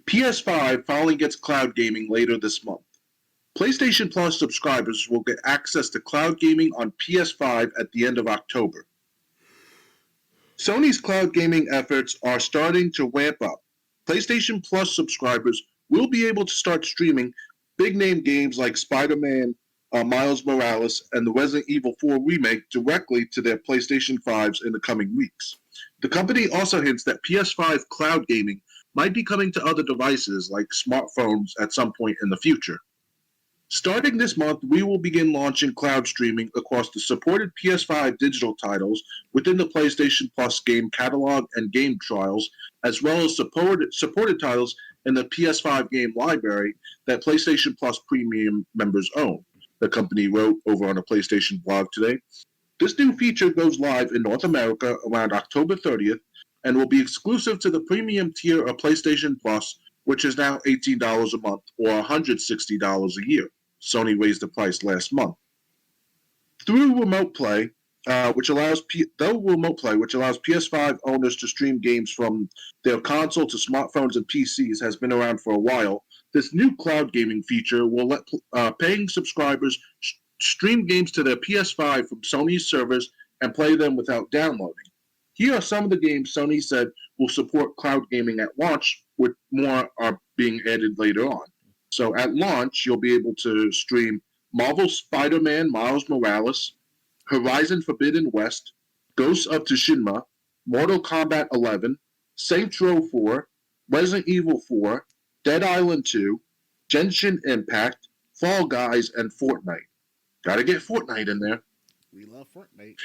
PS5 finally gets cloud gaming later this month. PlayStation Plus subscribers will get access to cloud gaming on PS5 at the end of October. Sony's cloud gaming efforts are starting to ramp up. PlayStation Plus subscribers will be able to start streaming big name games like Spider Man, Miles Morales, and the Resident Evil 4 remake directly to their PlayStation 5s in the coming weeks. The company also hints that PS5 cloud gaming might be coming to other devices like smartphones at some point in the future. Starting this month, we will begin launching cloud streaming across the supported PS5 digital titles within the PlayStation Plus game catalog and game trials, as well as supported titles in the PS5 game library that PlayStation Plus Premium members own, the company wrote over on a PlayStation blog today. This new feature goes live in North America around October 30th and will be exclusive to the premium tier of PlayStation Plus, which is now $18 a month or $160 a year. Sony raised the price last month. Through Remote Play, which allows PS5 owners to stream games from their console to smartphones and PCs, has been around for a while. This new cloud gaming feature will let paying subscribers stream games to their PS5 from Sony's servers and play them without downloading. Here are some of the games Sony said will support cloud gaming at launch, with more are being added later on. So at launch, you'll be able to stream Marvel Spider-Man Miles Morales, Horizon Forbidden West, Ghosts of Tsushima, Mortal Kombat 11, Saints Row 4, Resident Evil 4, Dead Island 2, Genshin Impact, Fall Guys, and Fortnite. Gotta get Fortnite in there. We love Fortnite.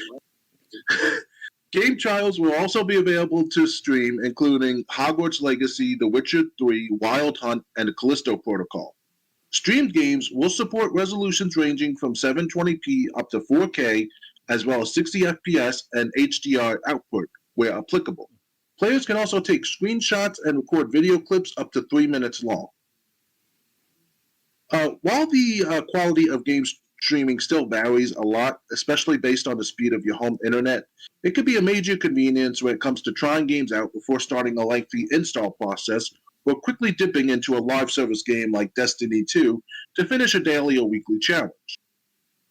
Game trials will also be available to stream, including Hogwarts Legacy, The Witcher 3, Wild Hunt, and the Callisto Protocol. Streamed games will support resolutions ranging from 720p up to 4K, as well as 60 FPS and HDR output where applicable. Players can also take screenshots and record video clips up to 3 minutes long. While the quality of game streaming still varies a lot, especially based on the speed of your home internet, it could be a major convenience when it comes to trying games out before starting a lengthy install process or quickly dipping into a live service game like Destiny 2 to finish a daily or weekly challenge.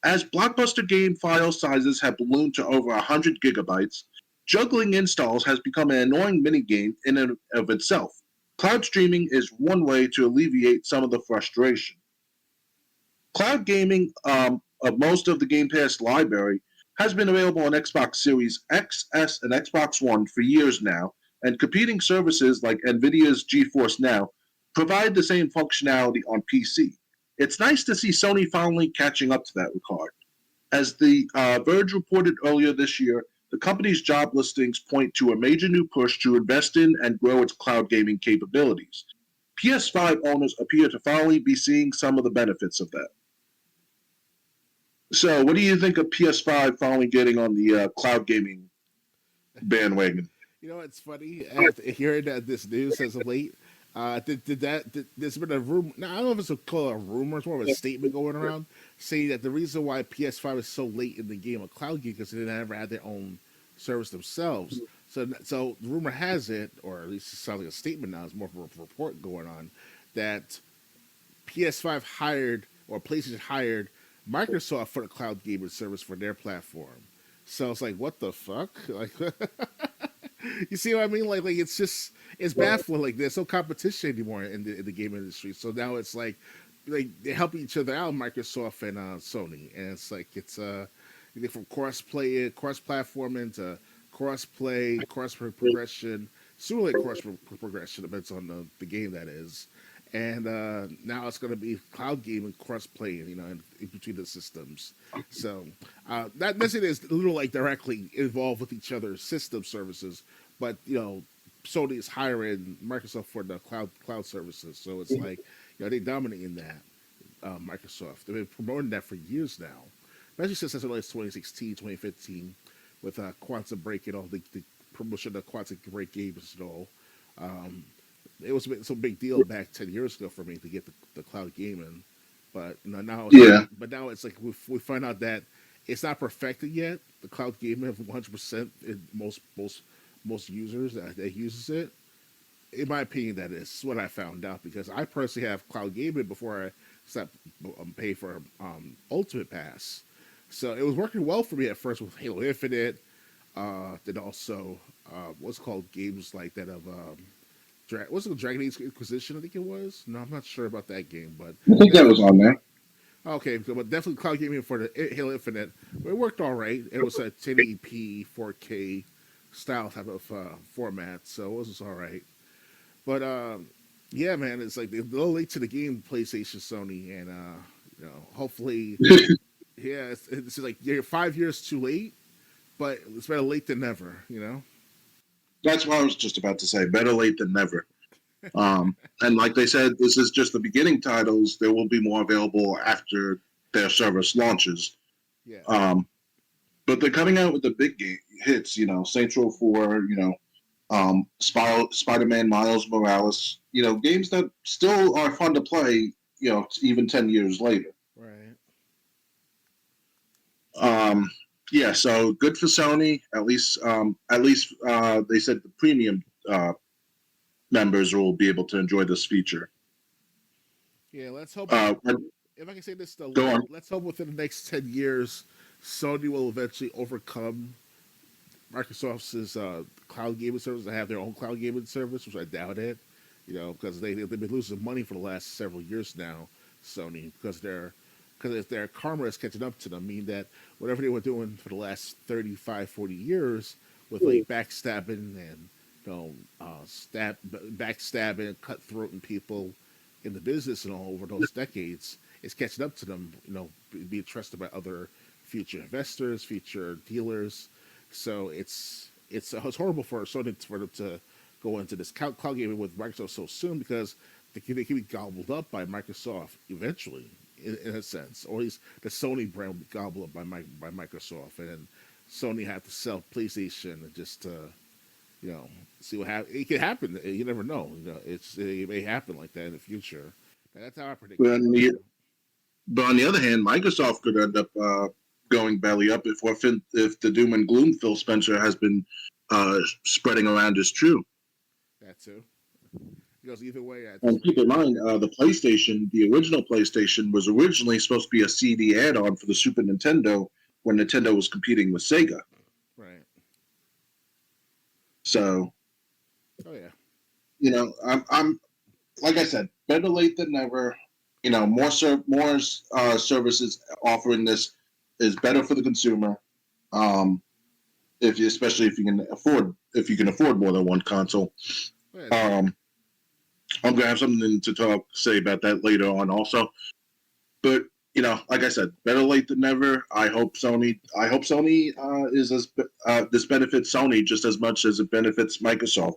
As blockbuster game file sizes have ballooned to over 100 gigabytes, juggling installs has become an annoying minigame in and of itself. Cloud streaming is one way to alleviate some of the frustration. Cloud gaming of most of the Game Pass library has been available on Xbox Series X, S, and Xbox One for years now, and competing services like NVIDIA's GeForce Now provide the same functionality on PC. It's nice to see Sony finally catching up to that regard. As the Verge reported earlier this year, the company's job listings point to a major new push to invest in and grow its cloud gaming capabilities. PS5 owners appear to finally be seeing some of the benefits of that. So, what do you think of PS5 finally getting on the cloud gaming bandwagon? You know, it's funny after hearing this news as of late. There's been a rumor. Now I don't know if it's called a rumor. It's more of a statement going around saying that the reason why PS5 is so late in the game of cloud gaming because they never had their own service themselves. So the rumor has it, or at least it sounds like a statement now. It's more of a report going on that PS5 hired or PlayStation hired Microsoft for the cloud gaming service for their platform. So it's like, what the fuck? Like, you see what I mean? Like it's baffling. Like there's no competition anymore in the game industry. So now it's like they help each other out, Microsoft and Sony, and it's like it's from cross platforming to cross play, cross progression, sort of like cross progression depends on the game that is. And now it's going to be cloud gaming cross-play, in between the systems. So not necessarily is a little like directly involved with each other's system services, but Sony is hiring Microsoft for the cloud services. So it's like they dominate in that. Microsoft, they've been promoting that for years now, especially since as early as 2016, 2015, with Quantum Break and all the promotion of Quantum Break games and all. It was a big deal back 10 years ago for me to get the cloud gaming, but now it's like we find out that it's not perfected yet. The cloud gaming of 100% in most users that uses it, in my opinion, that is what I found out because I personally have cloud gaming before I stopped pay for Ultimate Pass. So it was working well for me at first with Halo Infinite. Then also what's called games like that of what's it, Dragon Age Inquisition? I think it was. No, I'm not sure about that game, but I think that was definitely on there. okay. But definitely cloud gaming for the Halo Infinite. But it worked all right. It was a 1080p 4K style type of format, so it was all right. But yeah, man, it's like they're a little late to the game, PlayStation, Sony, and hopefully, yeah, it's like you're 5 years too late, but it's better late than never, you know. That's what I was just about to say. Better late than never. And like they said, this is just the beginning titles. There will be more available after their service launches. Yeah, Um, but they're coming out with the big game hits. Saints Row 4. Spider-Man, Miles Morales. Games that still are fun to play. Even 10 years later. right. Um, yeah, so good for Sony. At least they said the premium members will be able to enjoy this feature. Yeah, let's hope. Uh, If I can say this, though, Go on. let's hope within the next 10 years, Sony will eventually overcome Microsoft's cloud gaming service. They have their own cloud gaming service, which I doubt it. Because they've been losing money for the last several years now, Sony, because their karma is catching up to them. Meaning that whatever they were doing for the last 35, 40 years with like backstabbing and backstabbing, cutthroating people in the business and all over those decades, it's catching up to them. Being trusted by other future investors, future dealers. So it's horrible for Sony for them to go into this cloud gaming with Microsoft so soon because they can be gobbled up by Microsoft eventually, in a sense, or at least the Sony brand will be gobbled up by Microsoft, and then Sony have to sell PlayStation and just see what happens. It can happen. You never know. It may happen like that in the future. And that's how I predict But it. on the, but on the other hand, Microsoft could end up going belly up if the doom and gloom Phil Spencer has been spreading around is true. That too. Because either way, at this And keep rate, in mind, the original PlayStation, was originally supposed to be a CD add-on for the Super Nintendo when Nintendo was competing with Sega. right? So, Oh yeah, I'm like I said, better late than never. More services offering this is better for the consumer. Um, especially if you can afford more than one console. yeah, true. Um, I'm gonna have something to say about that later on also. But like I said, better late than never. I hope Sony is this benefits Sony just as much as it benefits Microsoft.